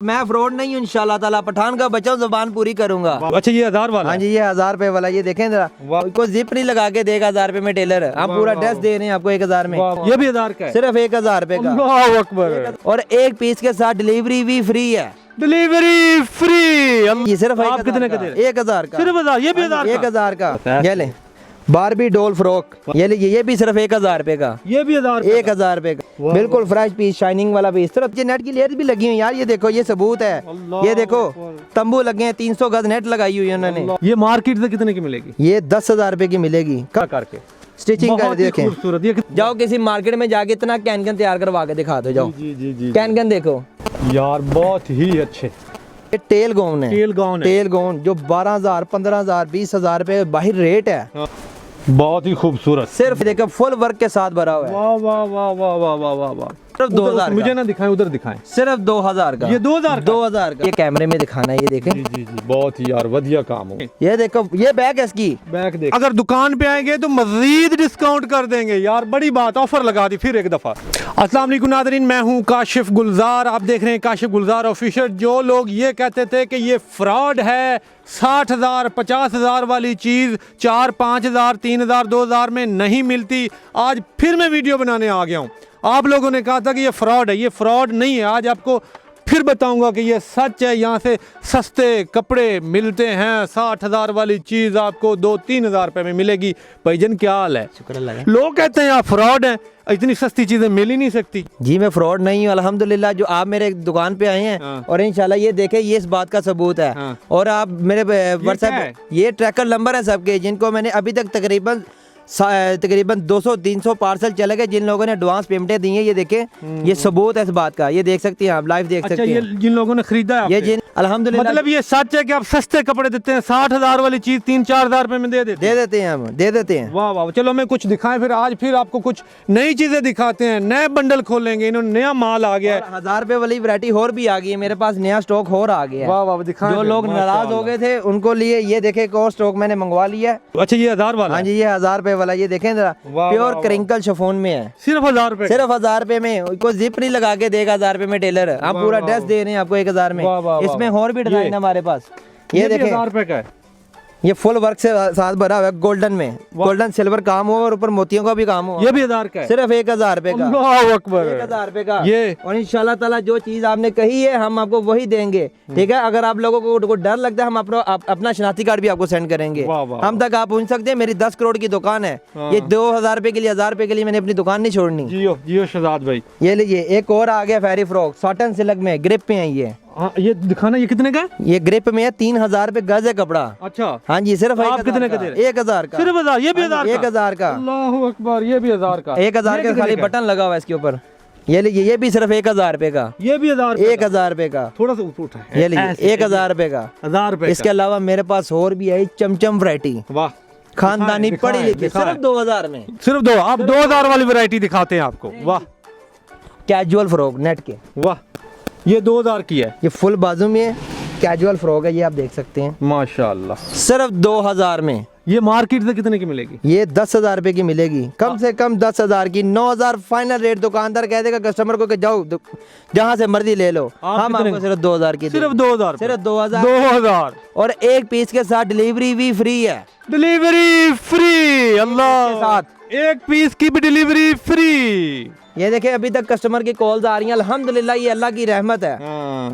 मैं फ्रॉड नहीं हूँ इंशाल्लाह ताला, पठान का बच्चा हूँ, जुबान पूरी करूंगा। अच्छा ये 1000 वाला? हाँ जी ये 1000 रुपए वाला, ये देखें जरा, कोई जिप नहीं लगा के देगा 1000 रुपए में टेलर। हम पूरा ड्रेस दे रहे हैं आपको 1000 में। ये भी 1000 का है? सिर्फ 1000 रुपए का। अल्लाह अकबर। और एक पीस के साथ डिलीवरी भी फ्री है। Delivery free? ये सिर्फ आप कितने का दे रहे? 1000 का। सिर्फ 1000? ये भी 1000 का। ये ले बारबी डोल फ्रॉक, ये लीजिए, ये भी सिर्फ 1000 रुपए का। ये भी 1000? 1000 रुपए का, बिल्कुल फ्रेश पीस, शाइनिंग वाला पीस। सिर्फ ये नेट की लेयर भी लगी हुई यार, ये देखो, ये सबूत है। ये देखो तंबू लगे हैं, 300 गज नेट लगाई हुई है उन्होंने। ये मार्केट से कितने की मिलेगी? ये 10,000 रुपए की मिलेगी करके स्टिचिंग कर। देखें खूबसूरत। जाओ किसी मार्केट में जाके इतना कैन तैयार करवा के दिखा दो, जाओ जी कैन देखो यार, बहुत ही अच्छे। ये टेल गाउन है, टेल गाउन जो 12,000 15,000 20,000 रुपए बाहर रेट है। बहुत ही खूबसूरत। सिर्फ देखो फुल वर्क के साथ भरा हुआ है। वाह वाह वाह वाह वाह वाह वाह वाह। सिर्फ 2000 मुझे ना दिखाएं, उधर दिखाएं। सिर्फ 2000 का। ये 2000 का? ये कैमरे में दिखाना है, ये देखें। जी बहुत ही यार वधिया काम हो। ये देखो, ये बैग है इसकी। बैग देख, अगर दुकान पे आएंगे तो मजीद डिस्काउंट कर देंगे यार, बड़ी बात, ऑफर लगा दी फिर एक दफा। अस्सलाम वालेकुम नाज़रीन, मैं हूँ काशिफ गुलजार, आप देख रहे हैं काशिफ गुलजार ऑफिशियल। जो लोग ये कहते थे कि ये फ्रॉड है, 60,000 50,000 वाली चीज़ 4 5,000 3,000 2,000 में नहीं मिलती, आज फिर मैं वीडियो बनाने आ गया हूँ। आप लोगों ने कहा था कि ये फ्रॉड है, ये फ्रॉड नहीं है। आज आपको फिर बताऊंगा कि ये सच है। यहाँ से सस्ते कपड़े मिलते हैं, 60,000 वाली चीज़ आपको 2-3,000 रुपये में मिलेगी। भाईजान क्या हाल है? शुक्र अल्लाह। लोग कहते हैं आप फ्रॉड हैं, इतनी सस्ती चीज़ें मिल ही नहीं सकती। जी मैं फ्रॉड नहीं हूँ अल्हम्दुलिल्लाह। जो आप मेरे दुकान पे आए हैं और इंशाल्लाह ये देखें, ये इस बात का सबूत है। और आप मेरे व्हाट्सएप, ये ट्रैकर नंबर है सबके, जिनको मैंने अभी तक तकरीबन 200-300 पार्सल चले गए, जिन लोगों ने एडवांस पेमेंटें दी हैं। ये देखें, ये सबूत है इस बात का, ये देख सकते हैं आप, लाइव देख सकते हैं। ये जिन लोगों ने खरीदा है, ये जिन अल्हम्दुलिल्लाह, मतलब ये सच है कि आप सस्ते कपड़े देते हैं, 60,000 वाली चीज 3-4 हज़ार रुपए में दे देते हैं, हम दे देते हैं। वाह वाह, चलो हमें कुछ दिखाएं फिर। आज फिर आपको कुछ नई चीजें दिखाते हैं, नए बंडल खोलेंगे, इन्होंने नया माल आ गया है। 1000 रुपए वाली वैरायटी और भी आ गई है मेरे पास, नया स्टॉक और आ गया है। वाह वाह, दिखाएं। जो लोग नाराज हो गए थे उनको लिए ये देखे, एक और स्टॉक मैंने मंगवा लिया है। अच्छा ये 1000 वाला? हाँ जी ये 1000 रुपए वाला, ये देखें जरा, प्योर क्रिंकल शिफॉन में है। सिर्फ 1000 रुपए? सिर्फ 1000 रुपए में, कोई जिप नहीं लगा के देगा 1000 रुपए में टेलर। हम पूरा ड्रेस दे रहे हैं आपको 1000 में। इसमें और भी डिजाइन है हमारे पास। ये देखें 1000 रुपए का है, ये फुल वर्क से साथ भरा हुआ है, गोल्डन में, गोल्डन सिल्वर काम हो और ऊपर मोतियों का भी काम हो। ये भी 1000 का है? सिर्फ 1000 रुपए का। अल्लाह अकबर, 1000 रुपए का ये। और इंशाल्लाह ताला जो चीज आपने कही है हम आपको वही देंगे, ठीक है। अगर आप लोगों को डर लगता है, हम अपना शनाख्ती कार्ड भी आपको सेंड करेंगे। हम तक आप पहुंच सकते हैं। मेरी 10 करोड़ की दुकान है। ये 2000 रुपए के लिए, 1000 रुपए के लिए मैंने अपनी दुकान नहीं छोड़नी। जियो शहजाद भाई। ये लीजिए, एक और आ गया फेरी फ्रॉक, सॉटन सिल्क में, ग्रिप पे है ये। हाँ ये दिखाना, ये कितने का है? ये ग्रिप में है, 3000 रुपए गज है कपड़ा। अच्छा हाँ जी, सिर्फ आप कितने का दे रहे हैं? 1000 का। सिर्फ 1000? ये भी 1000 का। अल्लाह अकबर, ये भी 1000 का। 1000 का खाली बटन लगा हुआ है इसके ऊपर। ये लीजिए, ये भी सिर्फ 1000 रुपए का। ये भी 1000? 1000 रुपए का। थोड़ा सा उठा है। ये लीजिए 1000 रुपए का। 1000 रुपए। इसके अलावा मेरे पास और भी है चमचम वैरायटी। वाह, खानदानी पढ़ी लिखी, सिर्फ 2000 में। सिर्फ 2? आप 2000 वाली वैरायटी दिखाते हैं आपको। वाह, कैजुअल फ्रॉक नेट के। वाह, ये 2000 की है। ये फुल बाजू में है, कैजुअल फ्रॉक है, ये आप देख सकते हैं माशाल्लाह। सिर्फ 2000 में। ये मार्केट से कितने की मिलेगी? ये 10,000 रुपए की मिलेगी, कम से कम 10,000 की। 9,000 फाइनल रेट। दुकानदार कह देगा कस्टमर को कि जाओ जहाँ से मर्जी ले लो। हम आपको सिर्फ 2000 की। सिर्फ 2000? सिर्फ 2000। 2000 और एक पीस के साथ डिलीवरी भी फ्री है। Delivery free? अल्लाह, के साथ एक पीस की भी डिलीवरी फ्री। ये देखे, अभी तक कस्टमर की कॉल्स आ रही हैं, अल्हम्दुलिल्लाह, ये अल्लाह की रहमत है।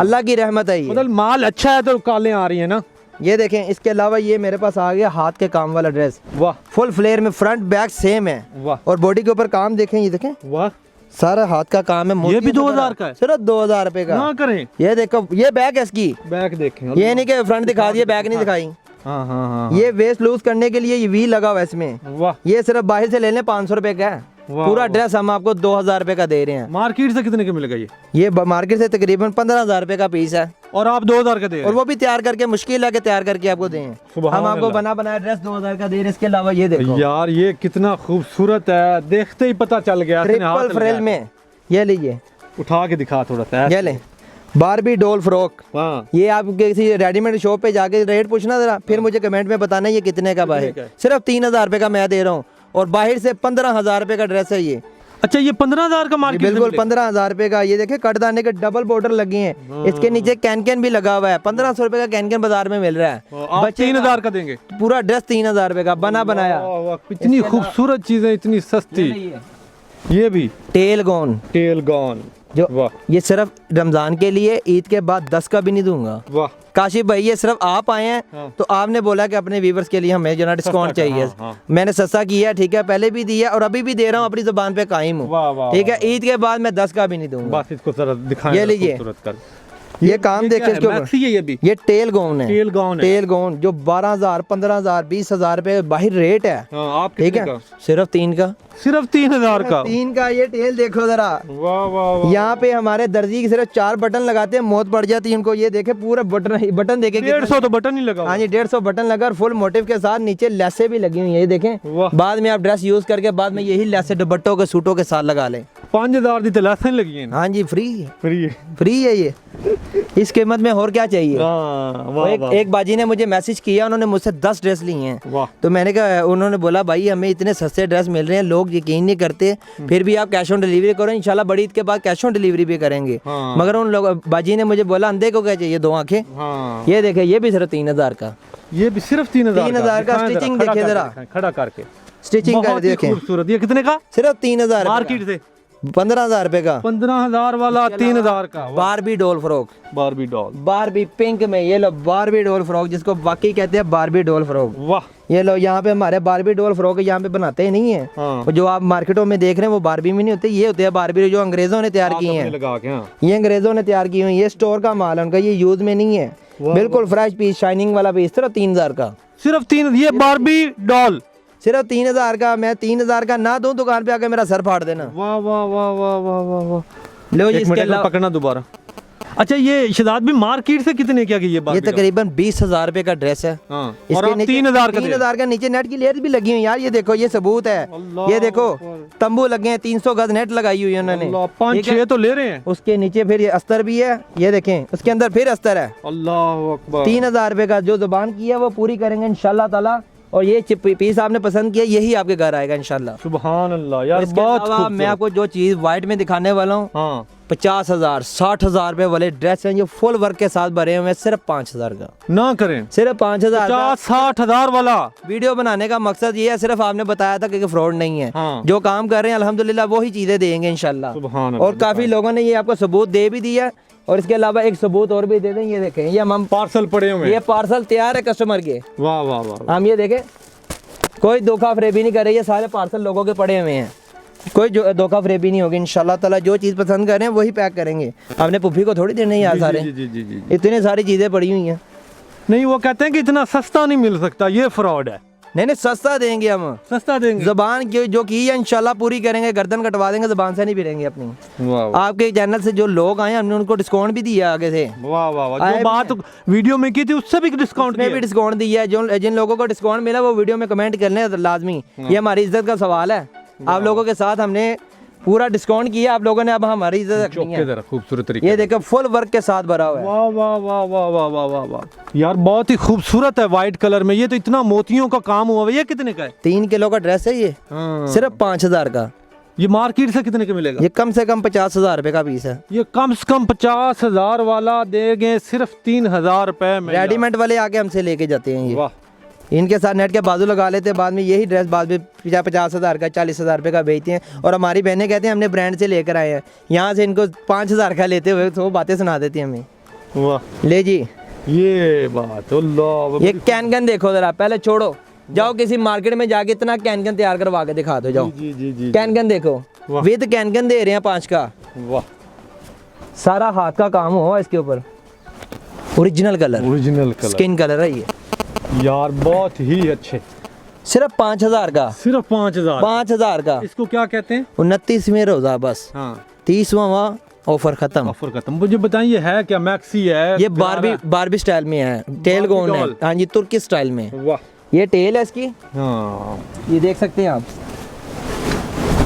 अल्लाह की रहमत है। ये मतलब माल अच्छा है तो कॉलें आ रही है ना। ये देखें, इसके अलावा ये मेरे पास आ गया हाथ के काम वाला ड्रेस। वाह, फुल फ्लेयर में, फ्रंट बैक सेम है। वाह, और बॉडी के ऊपर काम देखें, ये देखें, वाह, सारा हाथ का काम है। ये भी 2000 का है? सिर्फ 2000 रुपए का। ना करें। ये देखो, ये बैग है इसकी। बैग देखें, ये नहीं कि फ्रंट दिखा दिए, बैग नहीं दिखाई। हाँ हाँ हाँ। ये वेस्ट लूज करने के लिए ये वी लगा हुआ है इसमें। वाह, ये सिर्फ बाहर से ले लें 500 रुपए का है। पूरा ड्रेस हम आपको 2000 रुपए का दे रहे हैं। मार्केट से कितने का मिलेगा ये? मार्केट से तकरीबन 15,000 रुपए का पीस है। और आप 2000 का दे रहे हैं? और वो भी तैयार करके, मुश्किल है कि तैयार करके आपको दें। हम आपको बना बनाया ड्रेस 2000 का दे रहे हैं। इसके अलावा ये देखो यार, ये कितना खूबसूरत है, देखते ही पता चल गया। ट्रिपल फ्रिल में, ये लीजिए, उठा के दिखा थोड़ा सा। ये ले बारबी डॉल फ्रॉक। ये आप किसी रेडीमेड शॉप पे जाके रेट पूछना जरा, फिर मुझे कमेंट में बताना ये कितने का बाहर। सिर्फ 3000 रुपए का मैं दे रहा हूँ, और बाहर से 15,000 रुपए का ड्रेस है ये। अच्छा ये 15,000 का मार्केट बिल्कुल 15,000 रुपए का। ये देखे कटदाने के डबल बॉर्डर लगे हैं, इसके नीचे कैन भी लगा हुआ है। 1500 रुपए का कैन बाजार में मिल रहा है। आप 3,000 का देंगे? पूरा ड्रेस 3,000 रुपए का बना बनाया। इतनी खूबसूरत चीजें, इतनी सस्ती। ये भी टेल गॉन जो ये सिर्फ रमजान के लिए, ईद के बाद 10 का भी नहीं दूंगा। वाह काशिफ भाई ये सिर्फ आप आए हैं तो आपने बोला कि अपने व्यूवर्स के लिए हमें जो ना डिस्काउंट चाहिए। मैंने सस्ता किया, ठीक है, पहले भी दिया और अभी भी दे रहा हूँ, अपनी जुबान पे कायम हूँ, ठीक है। ईद के बाद मैं 10 का भी नहीं दूंगा। बस इसको जरा दिखाएं। ये लीजिए, ये काम देखे इसके ऊपर। ये टेल गाउन है, टेल गाउन जो 12,000, 15,000, 20,000 रुपए बाहर रेट है, ठीक है। सिर्फ 3 का, सिर्फ 3,000 का। 3 का ये टेल देखो जरा। यहाँ पे हमारे दर्जी सिर्फ 4 बटन लगाते हैं, मौत पड़ जाती है उनको। ये देखे पूरा बटन देखे 150 तो बटन ही लगा। हाँ जी 150 बटन लगा और फुल मोटिव के साथ नीचे लेसें भी लगी हुई है। ये देखें, बाद में आप ड्रेस यूज करके बाद में यही लेसें दुपट्टों के सूटों के साथ लगा लें। 5,000 दी तो लेसें लगी हैं। हाँ जी फ्री है ये। इस कीमत में और क्या चाहिए। एक बाजी ने मुझे मैसेज किया, उन्होंने मुझसे 10 ड्रेस ली हैं। तो मैंने कहा, उन्होंने बोला भाई हमें इतने सस्ते ड्रेस मिल रहे हैं, लोग यकीन नहीं करते, फिर भी आप कैश ऑन डिलीवरी करो। इंशाल्लाह बड़ी ईद के बाद कैश ऑन डिलीवरी भी करेंगे। मगर उन लोग बाजी ने मुझे बोला अंधे को क्या चाहिए 2 आंखें। ये देखे, ये भी सिर्फ 3,000 का। ये भी सिर्फ 3,000 का। स्टिचिंग देखे जरा, खड़ा करके स्टिचिंग कर देखें। खूबसूरत। ये कितने का? सिर्फ 3,000 मार्केट से 15,000 रुपए का। 15,000 वाला 3,000 का। Barbie doll frock, Barbie pink में। ये लो बारबी डॉल फ्रॉक, जिसको बाकी कहते हैं बारबी डॉल फ्रॉक। वाह। ये लो यहाँ पे हमारे बारबी डॉल फ्रॉक यहाँ पे बनाते ही नहीं है। हाँ। जो आप मार्केटों में देख रहे हैं वो बारबी में नहीं होते, ये होते हैं बारबी जो अंग्रेजों ने तैयार की हैं। ये अंग्रेजों ने तैयार की हुई, ये स्टोर का माल है उनका, ये यूज में नहीं है। बिल्कुल फ्रेश पीस, शाइनिंग वाला पीस। सिर्फ 3,000 का। सिर्फ 3। ये बारबी डॉल सिर्फ 3,000 का। मैं 3,000 का ना दूं, दुकान पे आके मेरा सर फाड़ देना। वाह वाह वाह वाह वाह वाह वाह। लो इसके अलावा पकड़ना दोबारा। अच्छा ये शहजाद भी मार्केट से कितने क्या की ये तकरीबन 20,000 रुपए का ड्रेस है। और आप 3,000 का नीचे नेट की लेयर भी लगी हुई यार। ये देखो, ये सबूत है। ये देखो तंबू लगे हैं, 300 गज नेट लगाई हुई है उन्होंने। 5-6 तो ले रहे हैं। उसके नीचे फिर ये अस्तर भी है, ये देखें, उसके अंदर फिर अस्तर है। अल्लाह अकबर। 3,000 रुपए का। जो जुबान की है वो पूरी करेंगे इंशाल्लाह ताला। और ये पीस आपने पसंद किया, यही आपके घर आएगा इंशाल्लाह। सुभान अल्लाह यार, बहुत। मैं आपको जो चीज व्हाइट में दिखाने वाला हूँ, 50,000, 60,000 रुपए वाले ड्रेस हैं जो फुल वर्क के साथ भरे हुए हैं, सिर्फ 5,000 का। ना करें, सिर्फ 5,000, 60,000 वाला। वीडियो बनाने का मकसद ये है, सिर्फ आपने बताया था कि फ्रॉड नहीं है। जो काम कर रहे हैं अल्हम्दुलिल्लाह वही चीजें देंगे इंशाल्लाह। और काफी लोगों ने ये आपको सबूत दे भी दिया। और इसके अलावा एक सबूत और भी दे दें। ये देखें, ये हम पार्सल पड़े हुए, ये पार्सल तैयार है कस्टमर के। वाह वाह वाह। हम ये देखें, कोई धोखा फरेबी नहीं कर रही है, सारे पार्सल लोगों के पड़े हुए हैं, कोई धोखा फरेबी नहीं होगी इंशाल्लाह ताला। जो चीज़ पसंद कर रहे हैं वही पैक करेंगे। हमने पुफी को थोड़ी देने यार, सारे इतने सारी चीज़ें पड़ी हुई हैं। नहीं, वो कहते हैं कि इतना सस्ता नहीं मिल सकता, ये फ्रॉड है। नहीं सस्ता देंगे, हम सस्ता देंगे। जुबान जो की है इंशाल्लाह पूरी करेंगे, गर्दन कटवा देंगे, जुबान से नहीं फिरेंगे अपनी। आपके चैनल से जो लोग आए हमने उनको डिस्काउंट भी दिया आगे से। वाह वाह वाह। जो बात वीडियो में की थी उससे भी डिस्काउंट में भी डिस्काउंट दिया है। जिन लोगों को डिस्काउंट मिला वो वीडियो में कमेंट कर लें लाजमी। ये हमारी इज्जत का सवाल है। आप लोगों के साथ हमने पूरा डिस्काउंट किया, आप लोगों ने अब हमारी इज्जत रखनी है। खूबसूरत तरीके, ये देखो फुल वर्क के साथ भरा हुआ है। वाह वाह वाह वाह वाह वाह वाह वाह यार, बहुत ही खूबसूरत है व्हाइट कलर में। ये तो इतना मोतियों का काम हुआ है। ये कितने का है? 3 किलो का ड्रेस है ये, सिर्फ 5,000 का। ये मार्केट से कितने का मिलेगा? ये कम से कम 50,000 रुपए का पीस है। ये कम से कम 50,000 वाला देंगे सिर्फ 3,000 रुपए में। रेडीमेड वाले आके हमसे लेके जाते हैं। ये वाह, इनके साथ नेट के बाजू लगा लेते हैं, बाद में यही ड्रेस बाद में 50,000 का, 40,000 रुपए का बेचते हैं। और हमारी बहनें कहते हैं हमने ब्रांड से लेकर आए हैं, यहाँ से इनको 5,000 का लेते हुए तो बातें सुना देती हैं हमें। वाह, ले जी, ये बात अल्लाह। ये कैनगन देखो जरा, पहले छोड़ो, जाओ किसी मार्केट में जाके इतना कैनगन तैयार करवा के दिखा दो। जाओ कैनगन देखो, विद कैनगन दे रहे हैं 5 का। वाह, सारा हाथ का काम हुआ इसके ऊपर, ओरिजिनल कलर, स्किन कलर है ये यार, बहुत ही अच्छे। सिर्फ 5,000 का, सिर्फ 5,000 का। इसको क्या कहते हैं? 29वें रोजा, बस 30वां ऑफर खत्म। मुझे बताइए है क्या? मैक्सी है? ये बारबी स्टाइल में है, टेल गोन है। हाँ जी, तुर्की स्टाइल में। वाह, ये टेल है इसकी। हाँ, ये देख सकते हैं आप,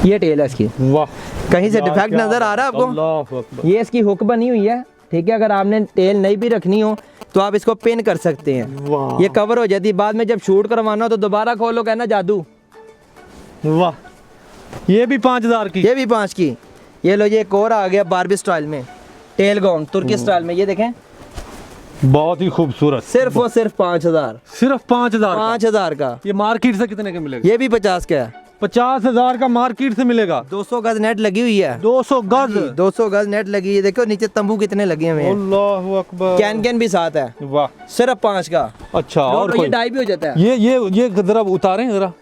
ये टेल है इसकी। वाह, कहीं से डिफेक्ट नजर आ रहा है आपको? ये इसकी हुक बनी हुई है, ठीक है। अगर आपने टेल नहीं भी रखनी हो तो आप इसको पिन कर सकते हैं, ये कवर हो जाती है। बाद में जब शूट करवाना हो तो दोबारा खोलो, कहना जादू। वाह, ये भी 5,000 की। ये भी 5 की। ये लो, ये एक और आ गया बारबी स्टाइल में, टेल गाउन तुर्की स्टाइल में, ये देखें बहुत ही खूबसूरत। सिर्फ और सिर्फ 5,000। सिर्फ 5,000 5,000 का। ये मार्केट से कितने का मिलेगा? ये भी 50 का है। 50,000 का मार्केट से मिलेगा। 200 गज नेट लगी हुई है। 200 गज 200 गज नेट लगी है। देखो नीचे तंबू कितने लगे हुए हैं। अल्लाहु अकबर। कैन भी साथ है। वाह, सिर्फ 5 का। अच्छा। और ये कोई? डाई भी हो जाता है। ये जरा उतारें जरा,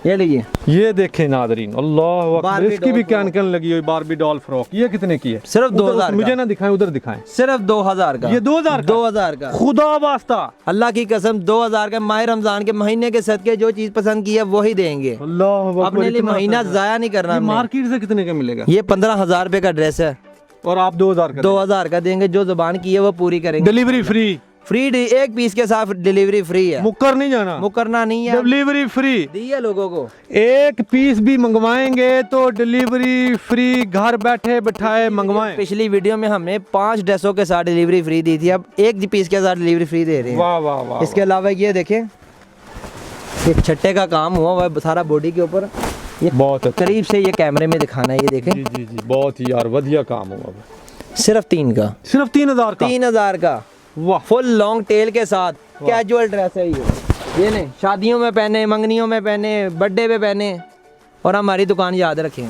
ये लीजिए, ये देखें नादरीन, अल्लाह अकबर। बारबी इसकी भी डॉल कैन लगी हुई, बारबी डॉल फ्रॉक। ये कितने की है? सिर्फ उधर 2,000 का। मुझे ना दिखाएं, उधर दिखाएं। सिर्फ 2,000 का। ये 2,000 का? 2,000 का। खुदा वास्ता, अल्लाह की कसम 2,000 का। माह रमजान के महीने के सदके जो चीज पसंद की है वही देंगे। अल्लाह अकबर। अपने लिए इतना महीना सस्ता। जाया नहीं करना ये हमने। मार्केट से कितने का मिलेगा? ये 15,000 रुपए का ड्रेस है और आप 2,000 का 2,000 का देंगे। जो जुबान की है वो पूरी करेंगे। Delivery free? फ्री, एक पीस के साथ डिलीवरी फ्री है। मुक्कर नहीं जाना, मुकरना नहीं है। डिलीवरी फ्री दी है लोगों को। एक पीस भी मंगवाएंगे तो डिलीवरी फ्री, घर बैठे बिठाए मंगवाएं। पिछली वीडियो में हमने 5 ड्रेसों के साथ डिलीवरी फ्री दी थी, अब एक पीस के साथ डिलीवरी फ्री दे रहे हैं। वाह वाह वाह। इसके अलावा ये देखें, ये छट्टे का काम हुआ हुआ है सारा बॉडी के ऊपर। ये बहुत अच्छा। करीब से ये कैमरे में दिखाना है। ये देखें, जी जी जी, बहुत ही यार वधिया काम हुआ। सिर्फ 3 का। सिर्फ 3,000 का? 3,000 का। वाह, फुल लॉन्ग टेल के साथ कैजुअल ड्रेस है ये नहीं, शादियों में पहने, मंगनियों में पहने, बर्थडे पे पहने, और हमारी दुकान याद रखें।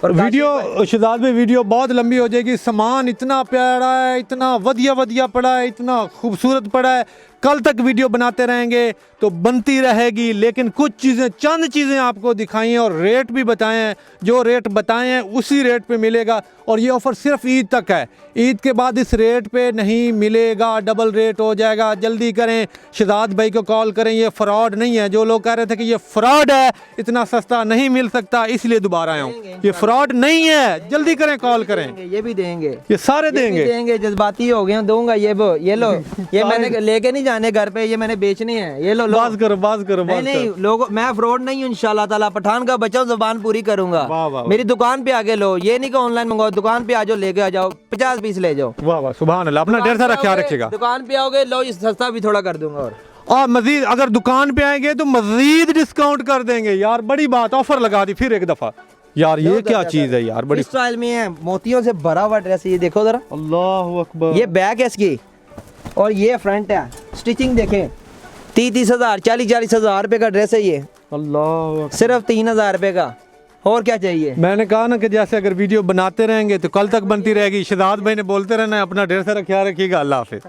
और वीडियो शहजाद भाई, वीडियो बहुत लंबी हो जाएगी। सामान इतना प्यारा है, इतना वधिया वधिया पड़ा है, इतना खूबसूरत पड़ा है। कल तक वीडियो बनाते रहेंगे तो बनती रहेगी, लेकिन कुछ चीज़ें, चंद चीज़ें आपको दिखाई हैं और रेट भी बताए हैं। जो रेट बताए हैं उसी रेट पे मिलेगा, और ये ऑफ़र सिर्फ ईद तक है। ईद के बाद इस रेट पे नहीं मिलेगा, डबल रेट हो जाएगा। जल्दी करें, शहजाद भाई को कॉल करें। ये फ्रॉड नहीं है। जो लोग कह रहे थे कि ये फ्रॉड है, इतना सस्ता नहीं मिल सकता, इसलिए दोबारा आया हूँ। ये फ्रॉड नहीं है, जल्दी करें, कॉल करें। ये भी देंगे, ये सारे देंगे। जज्बाती हो गए, दूंगा। ये लो, ये मैंने लेके नहीं जाने घर पे, ये मैंने बेचने हैं। ये लो, बात करो। नहीं लोगों, मैं फ्रॉड नहीं हूँ इंशाल्लाह ताला। पठान का बच्चा हूँ, जुबान पूरी करूंगा। वाह, वाह। मेरी दुकान पे आके लो, ये नहीं कि ऑनलाइन मंगाओ। दुकान पे आ जाओ, लेके आ जाओ, 50 पीस ले जाओ। वाह वाह, सुभान अल्लाह। अपना ढेर सारा ख्याल रखिएगा। दुकान पे आओगे, लो सस्ता भी थोड़ा कर दूंगा। और मजीद अगर दुकान पे आएंगे तो मजीद डिस्काउंट कर देंगे यार। बड़ी बात, ऑफर लगा दी फिर एक दफा यार। ये क्या चीज है यार, बड़ी स्टाइल में है, मोतियों से भरा हुआ ड्रेस। ये देखो जरा, अल्लाह अकबर। ये बैक है इसकी, और ये फ्रंट है। स्टिचिंग देखें, 30,000 40,000 रुपए का ड्रेस है ये। अल्लाह, सिर्फ 3,000 रुपए का। और क्या चाहिए? मैंने कहा ना कि जैसे अगर वीडियो बनाते रहेंगे तो कल तक बनती रहेगी। शहजाद भाई ने बोलते रहना है। अपना ढेर सारा ख्याल रखिएगा। अल्लाह हाफिज।